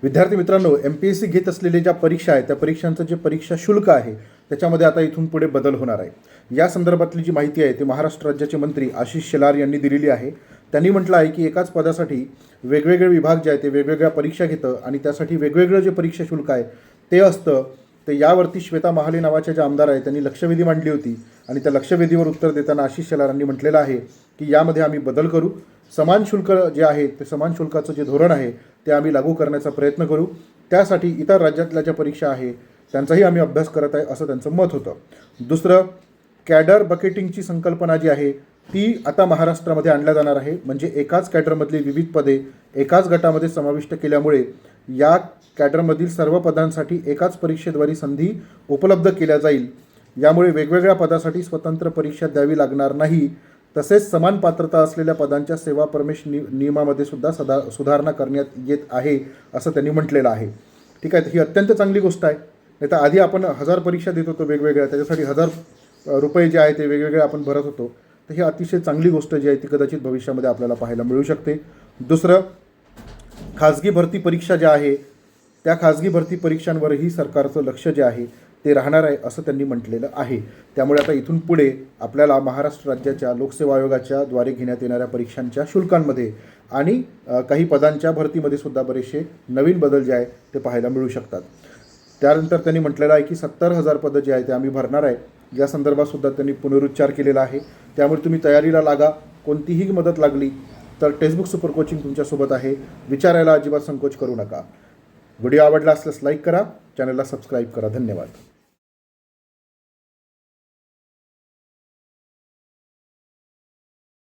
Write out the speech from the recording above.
विद्यार्थी मित्रांनो, MPSC घेत असलेल्या ज्या परीक्षा आहेत त्या परीक्षांचं जे परीक्षा शुल्क आहे त्याच्यामध्ये आता इथून पुढे बदल होणार आहे। या संदर्भातली जी माहिती आहे ती महाराष्ट्र राज्याचे मंत्री आशिष शेलार यांनी दिलेली आहे। त्यांनी म्हटलं आहे की एकाच पदासाठी वेगवेगळे विभाग जे आहे ते वेगवेगळ्या परीक्षा घेतं आणि त्यासाठी वेगवेगळं जे परीक्षा शुल्क आहे ते असतं। तर यावरती श्वेता महाले नावाच्या ज्या आमदार आहेत त्यांनी लक्षवेधी मांडली होती आणि त्या लक्षवेधीवर उत्तर देताना आशिष शेलार यांनी म्हटलेलं आहे की यामध्ये आम्ही बदल करू। समान शुल्क जे आहे ते समान शुल्काचं जे धोरण आहे ते आम्ही लागू करण्याचा प्रयत्न करू। त्यासाठी इतर राज्यातल्या ज्या परीक्षा आहे त्यांचाही आम्ही अभ्यास करत आहे असं त्यांचं मत होतं। दुसरं, कॅडर बकेटिंगची संकल्पना जी आहे ती आता महाराष्ट्रामध्ये आणल्या जाणार आहे। म्हणजे एकाच कॅडरमधली विविध पदे एकाच गटामध्ये समाविष्ट केल्यामुळे या कॅडरमधील सर्व पदांसाठी एकाच परीक्षेद्वारे संधी उपलब्ध केल्या जाईल। यामुळे वेगवेगळ्या पदासाठी स्वतंत्र परीक्षा द्यावी लागणार नाही। तसेच समान पात्रता असलेल्या पदांच्या सेवा प्रवेश नियमामध्ये सुद्धा सुधारणा करण्यात येत आहे असं त्यांनी म्हटलेलं आहे। ठीक आहे, ही अत्यंत चांगली गोष्ट आहे। नाही तर आधी आपण 1000 परीक्षा देत होतो वेगवेगळ्या, त्याच्यासाठी 1000 रुपये जे आहे ते वेगवेगळे आपण भरत होतो। तर ही अतिशय चांगली गोष्ट जी आहे ती कदाचित भविष्यामध्ये आपल्याला पाहायला मिळू शकते। दुसरं, खाजगी भरती परीक्षा ज्या आहे त्या खाजगी भरती परीक्षांवरही सरकारचं लक्ष जे आहे ते राहणार आहे असं त्यांनी म्हटलेलं आहे। त्यामुळे आता इथून पुढे आपल्याला महाराष्ट्र राज्याच्या लोकसेवा आयोगाच्या द्वारे घेण्यात येणाऱ्या परीक्षांच्या शुल्कांमध्ये आणि काही पदांच्या भरतीमध्ये सुद्धा बरेचसे नवीन बदल जे आहे ते पाहायला मिळू शकतात। त्यानंतर त्यांनी म्हटलेलं आहे की 70,000 पदं जे आहे ते आम्ही भरणार आहे। या संदर्भात सुद्धा त्यांनी पुनरुच्चार केलेला आहे। त्यामुळे तुम्ही तयारीला लागा। कोणतीही मदत लागली तर टेक्स्टबुक सुपर कोचिंग तुमच्यासोबत आहे। विचारायला अजिबात संकोच करू नका। व्हिडिओ आवडला असल्यास लाईक करा, चॅनलला सबस्क्राईब करा। धन्यवाद।